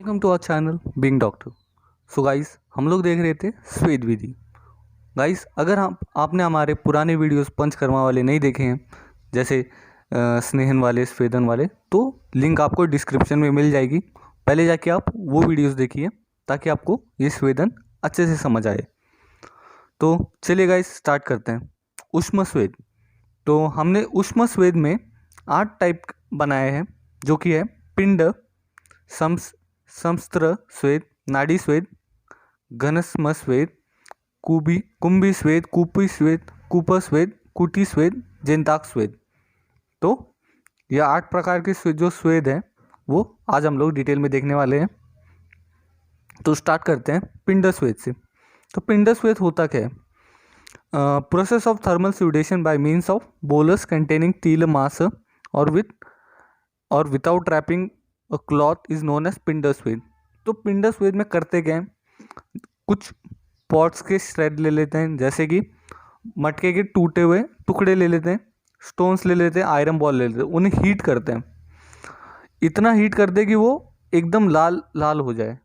Welcome to our channel being doctor. So guys, हम लोग देख रहे थे स्वेद विधि। गाइस, अगर आपने हमारे पुराने वीडियोस पंचकर्मा वाले नहीं देखे हैं, जैसे स्नेहन वाले, स्वेदन वाले, तो लिंक आपको डिस्क्रिप्शन में मिल जाएगी। पहले जाके आप वो वीडियोस देखिए ताकि आपको ये स्वेदन अच्छे से समझ आए। तो चलिए गाइस, स्टार्ट करते हैं। उष्म स्वेद। तो हमने उष्म स्वेद में 8 टाइप बनाए हैं, जो कि है पिंड, समस्त्र स्वेद, नाड़ी स्वेद, घनस्म स्वेद, कुंभी स्वेद, कूपी स्वेद, कूप स्वेद, कुटी स्वेद, जेंताक स्वेद। तो ये 8 प्रकार के जो स्वेद हैं वो आज हम लोग डिटेल में देखने वाले हैं। तो स्टार्ट करते हैं पिंड स्वेद से। तो पिंड स्वेद होता क्या है? Process of thermal sudation by means of bolus containing teal mass और without wrapping cloth is known as पिंड स्वेद। तो पिंड स्वेद में करते क्या हैं, कुछ पॉट्स के श्रेड ले लेते हैं, जैसे कि मटके के टूटे हुए टुकड़े ले लेते हैं, स्टोन्स ले लेते हैं, आयरन बॉल ले लेते हैं, उन्हें हीट करते हैं। इतना हीट करते हैं कि वो एकदम लाल लाल हो जाए।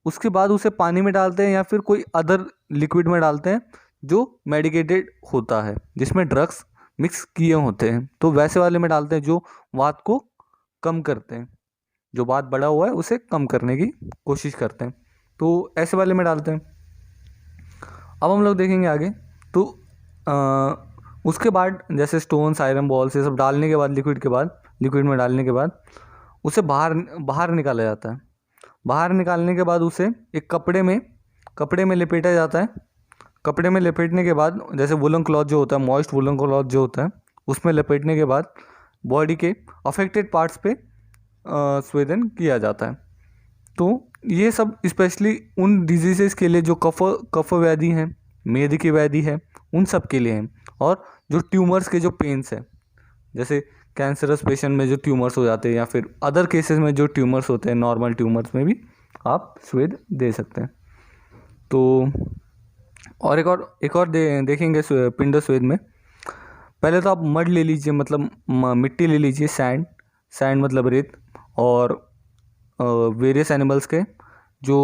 उसके बाद उसे पानी में डालते हैं या फिर कोई अदर लिक्विड में डालते हैं जो मेडिकेटेड होता है, जिसमें ड्रग्स मिक्स किए होते हैं। तो वैसे वाले में डालते हैं जो वात को कम करते हैं, जो बात बड़ा हुआ है उसे कम करने की कोशिश करते हैं। तो ऐसे वाले में डालते हैं। अब हम लोग देखेंगे आगे। तो उसके बाद जैसे स्टोन्स, आयरन बॉल्स, ये सब डालने के बाद, लिक्विड में डालने के बाद उसे बाहर निकाला जाता है। बाहर निकालने के बाद उसे एक कपड़े में लपेटा जाता है। कपड़े में लपेटने के बाद, जैसे वुलन क्लॉथ जो होता है, मॉइस्ट वुलन क्लॉथ जो होता है, उसमें लपेटने के बाद बॉडी के अफेक्टेड पार्ट्स पे स्वेदन किया जाता है। तो ये सब स्पेशली उन डिजीज़ेस के लिए जो कफ व्याधि हैं, मेद की व्याधि है, उन सब के लिए हैं। और जो ट्यूमर्स के जो पेन्स हैं, जैसे कैंसरस पेशेंट में जो ट्यूमर्स हो जाते हैं या फिर अदर केसेस में जो ट्यूमर्स होते हैं, नॉर्मल ट्यूमर्स में भी आप स्वेद दे सकते हैं। तो और एक और देखेंगे पिंड स्वेद में। पहले तो आप मड ले लीजिए, मतलब मिट्टी ले लीजिए, सैंड मतलब रेत, और वेरियस एनिमल्स के जो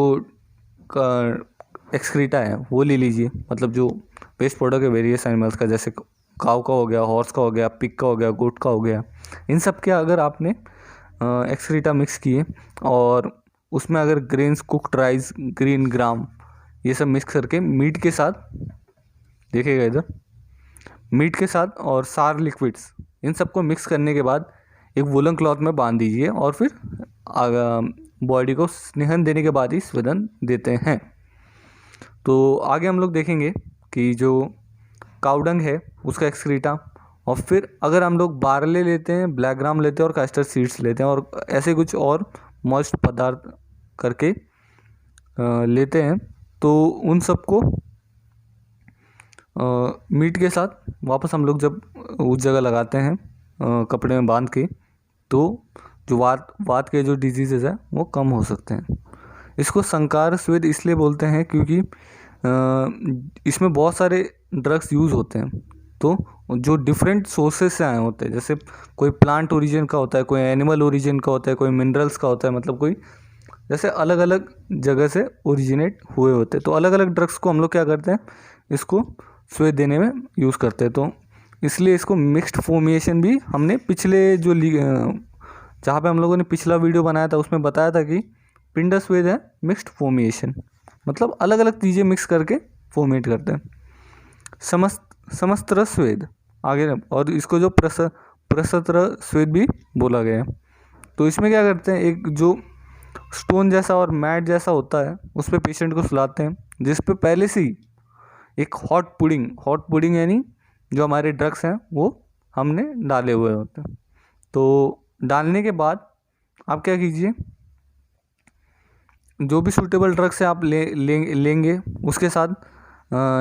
एक्सक्रीटा है वो ले लीजिए, मतलब जो वेस्ट प्रोडक्ट है वेरियस एनिमल्स का, जैसे काऊ का हो गया, हॉर्स का हो गया, पिग का हो गया, गोट का हो गया। इन सब के अगर आपने एक्सक्रीटा मिक्स किए और उसमें अगर grains, cooked rice, green gram, ये सब मिक्स करके मीट के साथ, देखिएगा इधर, मीट के साथ और सार लिक्विड्स, इन सबको मिक्स करने के बाद एक वुलन क्लॉथ में बांध दीजिए और फिर बॉडी को स्नेहन देने के बाद ही स्वेदन देते हैं। तो आगे हम लोग देखेंगे कि जो काउडंग है उसका एक्सक्रीटा, और फिर अगर हम लोग बार्ले लेते हैं, ब्लैक ग्राम लेते हैं और कैस्टर सीड्स लेते हैं और ऐसे कुछ और मॉइस्ट पदार्थ करके लेते हैं, तो उन सबको मीट के साथ वापस हम लोग जब उस जगह लगाते हैं कपड़े में बांध के, तो जो वात के जो डिजीज़ेज़ है वो कम हो सकते हैं। इसको संकार स्वेद इसलिए बोलते हैं क्योंकि इसमें बहुत सारे ड्रग्स यूज़ होते हैं, तो जो डिफरेंट सोर्सेज से आए होते हैं, जैसे कोई प्लांट ओरिजिन का होता है, कोई एनिमल ओरिजिन का होता है, कोई मिनरल्स का होता है, मतलब कोई जैसे अलग अलग जगह से ओरिजिनेट हुए होते हैं। तो अलग अलग ड्रग्स को हम लोग क्या करते हैं, इसको स्वेद देने में यूज़ करते हैं। तो इसलिए इसको मिक्स्ड फॉर्मेशन भी हमने पिछले जो जहाँ पे हम लोगों ने पिछला वीडियो बनाया था उसमें बताया था कि पिंड स्वेद है मिक्स्ड फॉर्मेशन, मतलब अलग अलग चीज़ें मिक्स करके फॉर्मेट करते हैं। समस्त्र स्वेद आगे, और इसको जो प्रसत्र स्वेद भी बोला गया है। तो इसमें क्या करते हैं, एक जो स्टोन जैसा और मैट जैसा होता है उस पर पेशेंट को सुलाते हैं, जिस पे पहले से ही एक हॉट पुडिंग यानी जो हमारे ड्रग्स हैं वो हमने डाले हुए होते हैं। तो डालने के बाद आप क्या कीजिए, जो भी सूटेबल ड्रग्स है आप लेंगे उसके साथ,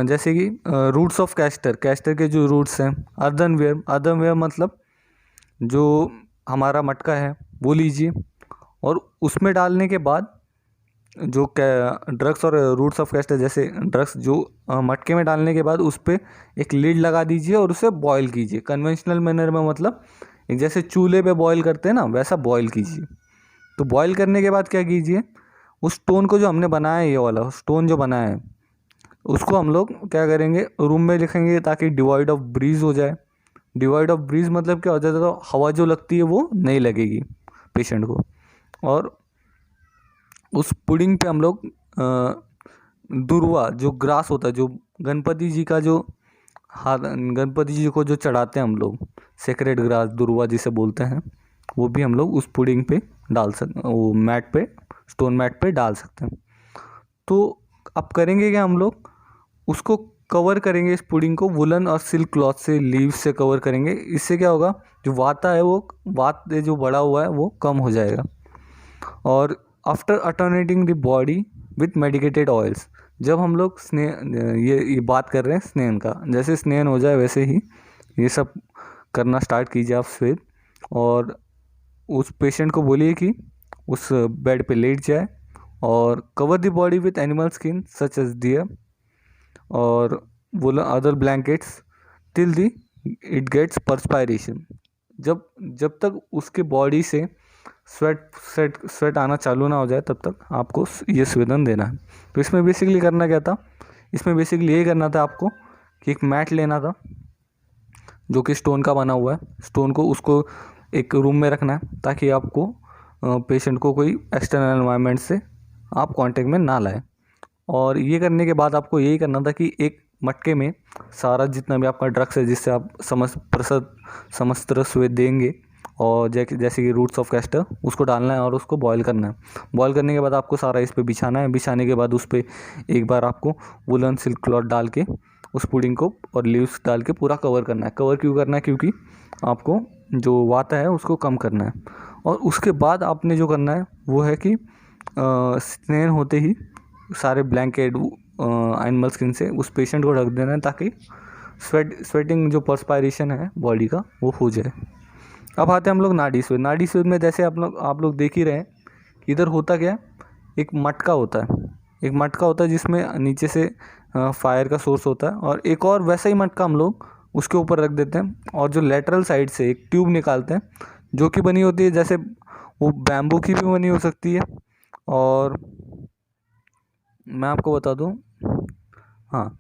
जैसे कि रूट्स ऑफ कैस्टर के जो रूट्स हैं, अर्दनवेयर मतलब जो हमारा मटका है वो लीजिए, और उसमें डालने के बाद जो ड्रग्स और रूट्स ऑफ कैस्टर जैसे ड्रग्स जो मटके में डालने के बाद उस पर एक लिड लगा दीजिए और उसे बॉईल कीजिए कन्वेंशनल मैनर में, मतलब एक जैसे चूल्हे पे बॉईल करते हैं ना, वैसा बॉईल कीजिए। तो बॉईल करने के बाद क्या कीजिए, उस स्टोन को जो हमने बनाया है, ये वाला स्टोन जो बनाया है, उसको हम लोग क्या करेंगे, रूम में लिखेंगे ताकि डिवाइड ऑफ ब्रीज हो जाए। डिवाइड ऑफ ब्रीज मतलब क्या हो जाता है, तो हवा जो लगती है वो नहीं लगेगी पेशेंट को। और उस पुडिंग पे हम लोग दुर्वा जो ग्रास होता है, जो गणपति जी का जो हाथ, गणपति जी को जो चढ़ाते हैं हम लोग, सेक्रेड ग्रास दुर्वा जिसे बोलते हैं, वो भी हम लोग उस पुडिंग पे डाल सकते, वो मैट पे, स्टोन मैट पे डाल सकते हैं। तो अब करेंगे क्या, हम लोग उसको कवर करेंगे, इस पुडिंग को वुलन और सिल्क क्लॉथ से, लीव्स से कवर करेंगे। इससे क्या होगा, जो वाता है वो वात जो बड़ा हुआ है वो कम हो जाएगा। और after alternating the body with medicated oils, जब हम लोग ये बात कर रहे हैं स्नेहन का, जैसे स्नेहन हो जाए वैसे ही ये सब करना स्टार्ट कीजिए आप श्वेत। और उस पेशेंट को बोलिए कि उस बेड पे लेट जाए और cover the body with animal skin such as deer और woollen other blankets till the it gets perspiration. जब जब तक उसके बॉडी से स्वेट आना चालू ना हो जाए तब तक आपको ये स्वेदन देना है। तो इसमें बेसिकली करना क्या था, इसमें बेसिकली यही करना था आपको कि एक मैट लेना था जो कि स्टोन का बना हुआ है। स्टोन को उसको एक रूम में रखना है ताकि आपको पेशेंट को कोई एक्सटर्नल एनवायरनमेंट से आप कांटेक्ट में ना लाए। और ये करने के बाद आपको यही करना था कि एक मटके में सारा जितना भी आपका ड्रग्स है, जिससे आप समस्त स्वेद देंगे, और जैसे कि रूट्स ऑफ कैस्टर, उसको डालना है और उसको बॉईल करना है। बॉईल करने के बाद आपको सारा इस पर बिछाना है। बिछाने के बाद उस पर एक बार आपको वुलन सिल्क क्लॉथ डाल के उस पुडिंग को और लीव्स डाल के पूरा कवर करना है। कवर क्यों करना है, क्योंकि आपको जो वाता है उसको कम करना है। और उसके बाद आपने जो करना है वो है कि स्नेन होते ही सारे ब्लैंकेट एनिमल स्किन से उस पेशेंट को ढक देना है ताकि स्वेटिंग जो पर्सपायरेशन है बॉडी का वो हो जाए। अब आते हैं हम लोग नाड़ी स्वेद। नाड़ी स्वेद में जैसे आप लोग देख ही रहे हैं, इधर होता क्या है, एक मटका होता है, एक मटका होता है जिसमें नीचे से फायर का सोर्स होता है, और एक और वैसा ही मटका हम लोग उसके ऊपर रख देते हैं, और जो लेटरल साइड से एक ट्यूब निकालते हैं जो कि बनी होती है, जैसे वो बैम्बू की भी बनी हो सकती है, और मैं आपको बता दूं, हाँ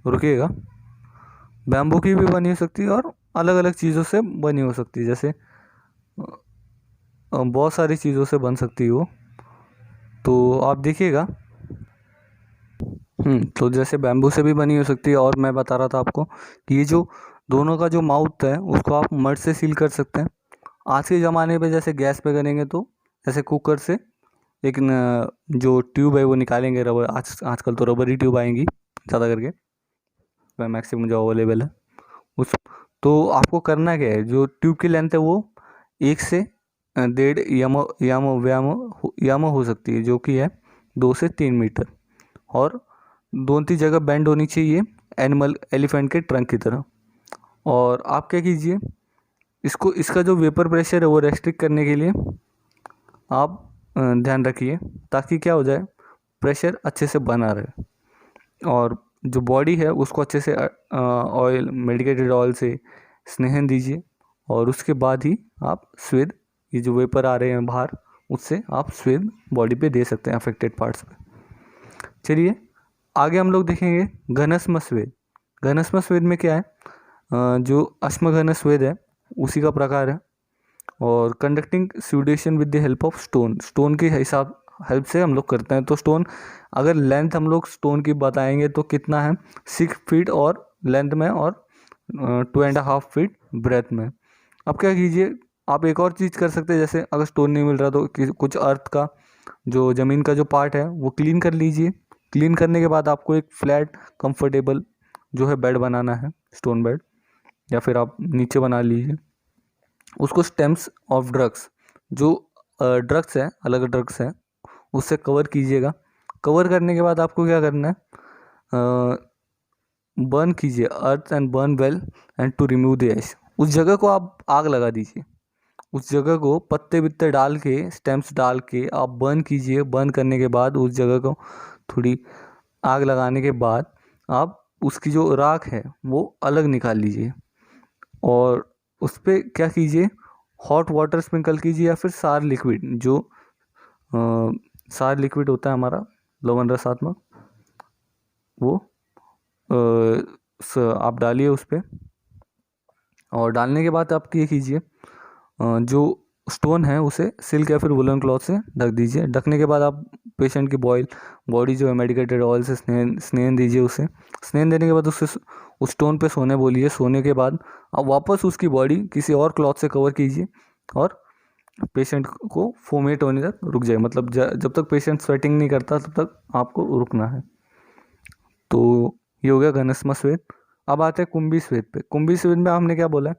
रुकिएगा, बैम्बू की भी बनी हो सकती है और अलग अलग चीज़ों से बनी हो सकती है, जैसे बहुत सारी चीज़ों से बन सकती है वो, तो आप देखिएगा। तो जैसे बैम्बू से भी बनी हो सकती है, और मैं बता रहा था आपको कि ये जो दोनों का जो माउथ है उसको आप मड से सील कर सकते हैं। आज के ज़माने पे जैसे गैस पे करेंगे तो जैसे कुकर से एक जो ट्यूब है वो निकालेंगे, रबर, आजकल तो रबर ही ट्यूब आएंगी ज़्यादा करके, मैक्सिमम जो अवेलेबल है उस। तो आपको करना क्या है, जो ट्यूब की लेंथ है वो 1 से 1.5 याम हो सकती है, जो कि है 2 से 3 मीटर, और दोनों तीन जगह बेंड होनी चाहिए एलिफेंट के ट्रंक की तरह। और आप क्या कीजिए, इसका जो वेपर प्रेशर है वो रेस्ट्रिक्ट करने के लिए आप ध्यान रखिए ताकि क्या हो जाए, प्रेशर अच्छे से बना रहे, और जो बॉडी है उसको अच्छे से ऑयल, मेडिकेटेड ऑयल से स्नेहन दीजिए, और उसके बाद ही आप स्वेद, ये जो वेपर आ रहे हैं बाहर, उससे आप स्वेद बॉडी पे दे सकते हैं अफेक्टेड पार्ट्स पे। चलिए आगे हम लोग देखेंगे घनस्म स्वेद। घनस्म स्वेद में क्या है, जो अश्मघन स्वेद है उसी का प्रकार है, और conducting sudation with the help of stone के हेल्प से हम लोग करते हैं। तो स्टोन, अगर लेंथ हम लोग स्टोन की बताएंगे तो कितना है, 6 फीट और लेंथ में, और 2.5 फीट ब्रेथ में। अब क्या कीजिए, आप एक और चीज़ कर सकते हैं, जैसे अगर स्टोन नहीं मिल रहा तो कुछ अर्थ का जो ज़मीन का जो पार्ट है वो क्लीन कर लीजिए। क्लीन करने के बाद आपको एक फ्लैट कंफर्टेबल जो है बेड बनाना है, स्टोन बेड, या फिर आप नीचे बना लीजिए। उसको स्टेम्स ऑफ ड्रग्स, जो ड्रग्स है, अलग ड्रग्स है, उससे कवर कीजिएगा। कवर करने के बाद आपको क्या करना है, बर्न कीजिए, earth and burn well and to remove the ash. उस जगह को आप आग लगा दीजिए, उस जगह को पत्ते बित्ते डाल के, स्टेम्स डाल के आप बर्न कीजिए। बर्न करने के बाद उस जगह को थोड़ी आग लगाने के बाद आप उसकी जो राख है वो अलग निकाल लीजिए, और उस पर क्या कीजिए, हॉट वाटर स्प्रिंकल कीजिए, या फिर सार लिक्विड जो सार लिक्विड होता है हमारा लवण रसात्मक, वो आप डालिए उस पर। और डालने के बाद आप ये कीजिए, जो स्टोन है उसे सिल्क या फिर वुलन क्लॉथ से ढक दीजिए। ढकने के बाद आप पेशेंट की बॉडी जो है मेडिकेटेड ऑयल से स्नेन दीजिए उसे। स्नेन देने के बाद उससे उस स्टोन पे सोने बोलिए। सोने के बाद आप वापस उसकी बॉडी किसी और क्लॉथ से कवर कीजिए और पेशेंट को फोमेट होने तक रुक जाए, मतलब जब तक पेशेंट स्वेटिंग नहीं करता तब तक आपको रुकना है। तो ये हो गया घनस्म स्वेद। अब आते हैं कुंभी स्वेद पे। कुंभी स्वेद में हमने क्या बोला है,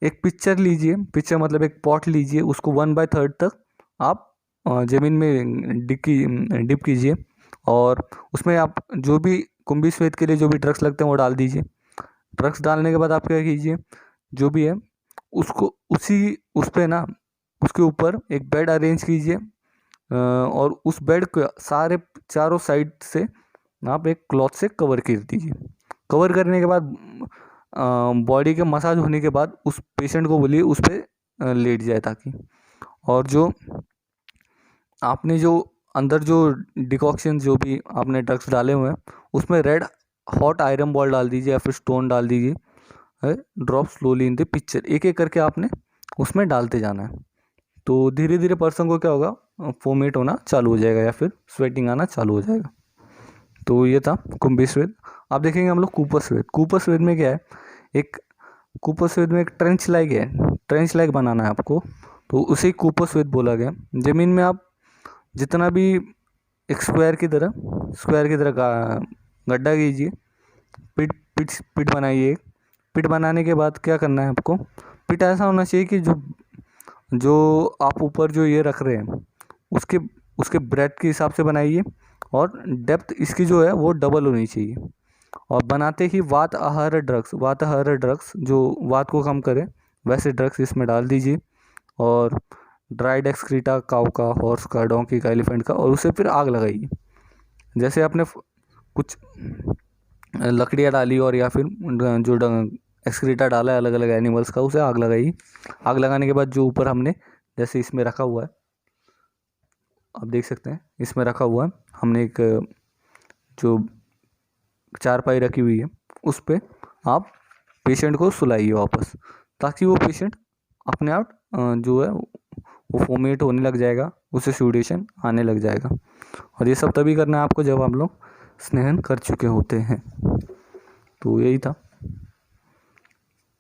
एक पिक्चर लीजिए, पिक्चर मतलब एक पॉट लीजिए, उसको 1/3 तक आप ज़मीन में डिप कीजिए और उसमें आप जो भी कुंभी स्वेद के लिए जो भी ड्रग्स लगते हैं वो डाल दीजिए। ड्रग्स डालने के बाद आप क्या कीजिए, जो भी है उसको उस पर ना उसके ऊपर एक बेड अरेंज कीजिए और उस बेड को सारे चारों साइड से आप एक क्लॉथ से कवर कर दीजिए। कवर करने के बाद बॉडी के मसाज होने के बाद उस पेशेंट को बोलिए उस पर लेट जाए ताकि, और जो आपने जो अंदर जो डिकॉक्शन जो भी आपने ड्रग्स डाले हुए हैं उसमें रेड हॉट आयरन बॉल डाल दीजिए या फिर स्टोन डाल दीजिए। Drop slowly in the picture, एक एक करके आपने उसमें डालते जाना है। तो धीरे धीरे पर्सन को क्या होगा, फोमेट होना चालू हो जाएगा या फिर स्वेटिंग आना चालू हो जाएगा। तो ये था कुंभी स्वेद। अब देखेंगे हम लोग कूपर स्वेद। कूपर स्वेद में क्या है, एक कूपर स्वेद में एक ट्रेंच लाइक है, ट्रेंच लाइक बनाना है आपको, तो उसे कूपर स्वेद बोला गया। ज़मीन में आप जितना भी एक स्क्वायर की तरह गड्ढा कीजिए, पिट पिट पिट बनाइए। पिट बनाने के बाद क्या करना है आपको, पिट ऐसा होना चाहिए कि जो आप ऊपर जो ये रख रहे हैं उसके उसके ब्रेथ के हिसाब से बनाइए और डेप्थ इसकी जो है वो डबल होनी चाहिए। और बनाते ही वात आहार ड्रग्स जो वात को कम करे वैसे ड्रग्स इसमें डाल दीजिए। और ड्राइड एक्सक्रीटा काऊ का, हॉर्स का, डोंकी का, एलिफेंट का, और उसे फिर आग लगाइए। जैसे आपने कुछ लकड़ियाँ डाली और या फिर जो एक्सक्रीटा डाला है अलग अलग एनिमल्स का, उसे आग लगाइए। आग लगाने के बाद जो ऊपर हमने जैसे इसमें रखा हुआ है, आप देख सकते हैं इसमें रखा हुआ है, हमने एक जो चारपाई रखी हुई है उस पर आप पेशेंट को सुलाइए वापस, ताकि वो पेशेंट अपने आप जो है वो फोमेट होने लग जाएगा, उसे सूडेशन आने लग जाएगा। और ये सब तभी करना है आपको जब आप लोग स्नेहन कर चुके होते हैं। तो यही था,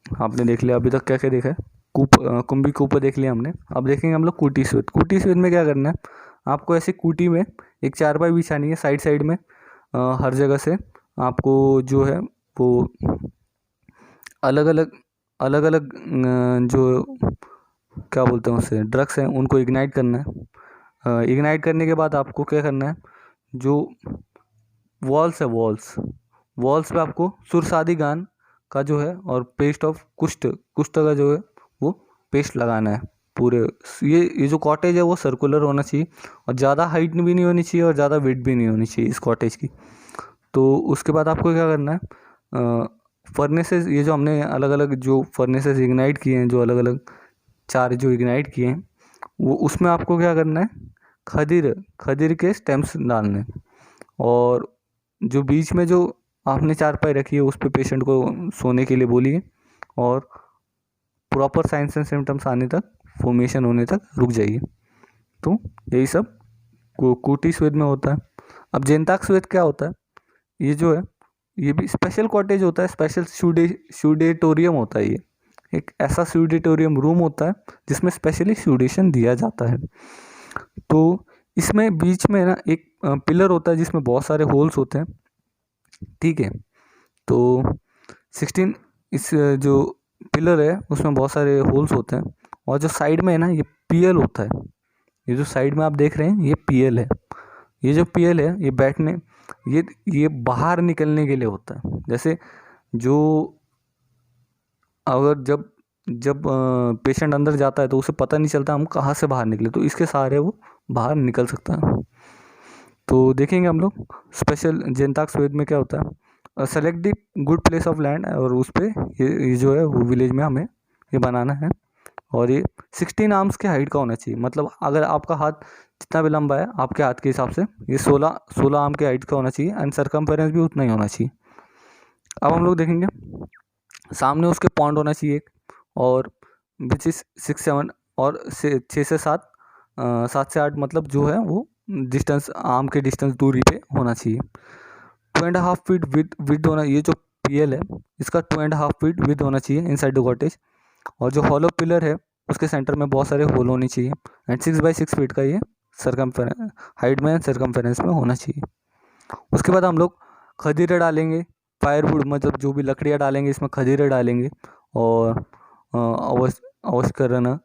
आपने देख लिया अभी तक क्या क्या देखा है। कुंभी कूप देख लिया हमने। अब देखेंगे हम लोग कूटी स्वेद। कूटी स्वेद में क्या करना है, आपको ऐसे कूटी में एक चारपाई बिछानी है साइड साइड में, हर जगह से आपको जो है वो अलग अलग जो क्या बोलते हैं उसे ड्रग्स हैं उनको इग्नाइट करना है। इग्नाइट करने के बाद आपको क्या करना है, जो वॉल्स है वॉल्स पे आपको सुरसादी गान का जो है और पेस्ट ऑफ कुष्ठ का जो है वो पेस्ट लगाना है पूरे। ये जो कॉटेज है वो सर्कुलर होना चाहिए और ज़्यादा हाइट भी नहीं होनी चाहिए और ज़्यादा वेट भी नहीं होनी चाहिए इस कॉटेज की। तो उसके बाद आपको क्या करना है, फर्नेसेस ये जो हमने अलग अलग जो फर्नेसेस इग्नाइट किए हैं, जो अलग अलग 4 जो इग्नाइट किए हैं, वो उसमें आपको क्या करना है, खदीर के स्टेम्स डालने, और जो बीच में जो आपने चारपाई रखी है उस पर पेशेंट को सोने के लिए बोलिए और प्रॉपर साइंस एंड सिम्टम्स आने तक, फॉर्मेशन होने तक रुक जाइए। तो यही सब कूटी स्वेद में होता है। अब जेनताक स्वेद क्या होता है, ये जो है ये भी स्पेशल कॉटेज होता है, स्पेशल स्यूडेटोरियम होता है। ये एक ऐसा स्यूडेटोरियम रूम होता है जिसमें स्पेशली स्यूडेशन दिया जाता है। तो इसमें बीच में ना एक पिलर होता है जिसमें बहुत सारे होल्स होते हैं, ठीक है। तो 16 इस जो पिलर है उसमें बहुत सारे होल्स होते हैं, और जो साइड में है ना ये पीएल होता है। ये जो साइड में आप देख रहे हैं ये पीएल है। ये जो पीएल है ये बैठने ये बाहर निकलने के लिए होता है। जैसे जो अगर जब पेशेंट अंदर जाता है तो उसे पता नहीं चलता हम कहाँ से बाहर निकले, तो इसके सहारे वो बाहर निकल सकता है। तो देखेंगे हम लोग स्पेशल जेनताक स्वेद में क्या होता है, select the good place of land, और उस पर ये जो है वो विलेज में हमें ये बनाना है। और ये 16 आर्म्स के हाइट का होना चाहिए, मतलब अगर आपका हाथ जितना भी लंबा है आपके हाथ के हिसाब से ये 16 आर्म के हाइट का होना चाहिए एंड सर्कमफेरेंस भी उतना ही होना चाहिए। अब हम लोग देखेंगे सामने उसके पॉइंट होना चाहिए एक, और विच इज 6-7 और 7 से 8 मतलब जो है वो डिस्टेंस आर्म के डिस्टेंस दूरी पे होना चाहिए। 2.5 फीट विद होना, ये जो PL है इसका 2.5 फीट विद होना चाहिए इनसाइड द कॉटेज। और जो हॉलो पिलर है उसके सेंटर में बहुत सारे होल होने चाहिए एंड 6x6 फीट का ये सरकमफेरेंस हाइट में सरकमफेरेंस में होना चाहिए। उसके बाद हम लोग खदीरे डालेंगे, फायरवुड मतलब जो भी लकड़ियाँ डालेंगे इसमें खदीरे डालेंगे और अवश्य रहना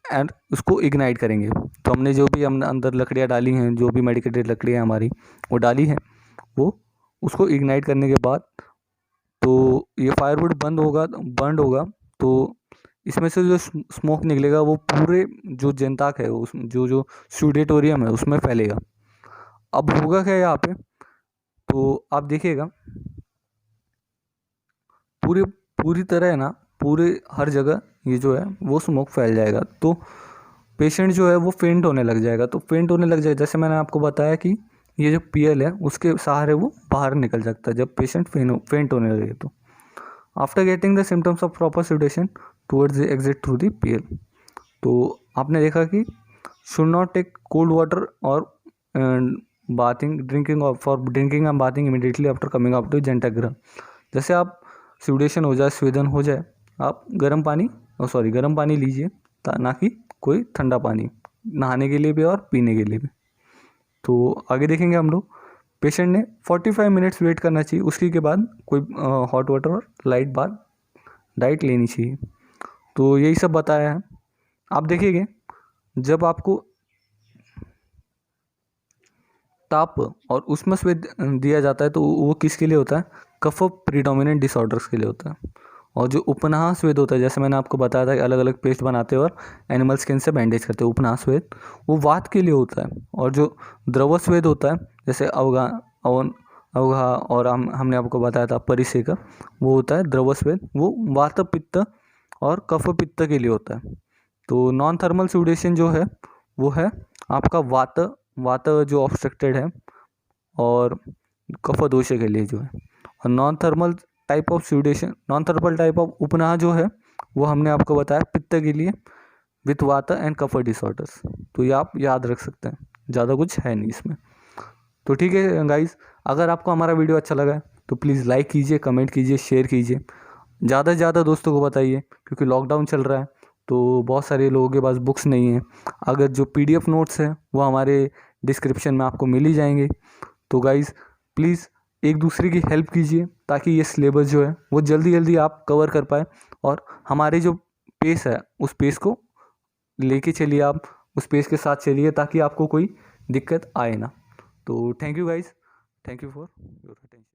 एंड उसको इग्नाइट करेंगे। तो हमने जो भी हमने अंदर लकड़ियाँ डाली हैं, जो भी मेडिकेटेड लकड़ियाँ हमारी वो डाली हैं, वो उसको इग्नाइट करने के बाद तो ये फायरवुड बर्न होगा तो इसमें से जो स्मोक निकलेगा वो पूरे जो जनताक है उस जो स्यूडेटोरियम है उसमें फैलेगा। अब होगा क्या यहाँ पे, तो आप देखिएगा पूरी तरह है ना, पूरे हर जगह ये जो है वो स्मोक फैल जाएगा। तो पेशेंट जो है वो फेंट होने लग जाएगा। तो फेंट होने लग जाएगा जैसे मैंने आपको बताया कि ये जो PL है उसके सहारे वो बाहर निकल सकता है जब पेशेंट फेंट होने लगे। तो after getting the symptoms of proper sedation towards the exit through the PL, तो आपने देखा कि should not take cold water और drinking and bathing immediately after coming out to जेंटाग्राम। जैसे आप स्यूडेशन हो जाए, स्वेदन हो जाए, आप गर्म पानी लीजिए, ना कि कोई ठंडा पानी, नहाने के लिए भी और पीने के लिए भी। तो आगे देखेंगे हम लोग पेशेंट ने 45 मिनट्स वेट करना चाहिए, उसके के बाद कोई हॉट वाटर और लाइट बाथ डाइट लेनी चाहिए। तो यही सब बताया है। आप देखिएगा जब आपको ताप और उष्ण स्वेद दिया जाता है तो वो किसके लिए होता है, कफ प्रीडोमिनेंट डिसऑर्डर्स के लिए होता है। और जो उपनाह स्वेद होता है, जैसे मैंने आपको बताया था कि अलग अलग पेस्ट बनाते हैं और एनिमल स्किन से बैंडेज करते हैं, उपनाह स्वेद वो वात के लिए होता है। और जो द्रव स्वेद होता है जैसे अवघा और हमने आपको बताया था परिसेका, वो होता है द्रव स्वेद, वो वात पित्त और कफ पित्त के लिए होता है। तो नॉन थर्मल स्यूडेशन जो है वो है आपका वात जो ऑब्स्ट्रक्टेड है और कफ दोष के लिए जो है। और नॉन थर्मल टाइप ऑफ उपनाह जो है वो हमने आपको बताया पित्त के लिए विथ वात एंड कफ डिसऑर्डर्स। तो ये आप याद रख सकते हैं, ज़्यादा कुछ है नहीं इसमें। तो ठीक है गाइस, अगर आपको हमारा वीडियो अच्छा लगा है तो प्लीज़ लाइक कीजिए, कमेंट कीजिए, शेयर कीजिए, ज़्यादा से ज़्यादा दोस्तों को बताइए, क्योंकि लॉकडाउन चल रहा है तो बहुत सारे लोगों के पास बुक्स नहीं हैं। अगर जो PDF नोट्स हैं वो हमारे डिस्क्रिप्शन में आपको मिल ही जाएंगे। तो गाइस प्लीज़ एक दूसरे की हेल्प कीजिए ताकि ये सिलेबस जो है वो जल्दी जल्दी आप कवर कर पाए, और हमारे जो पेस है उस पेस को लेके चलिए, आप उस पेस के साथ चलिए ताकि आपको कोई दिक्कत आए ना। तो thank you guys, thank you for your attention.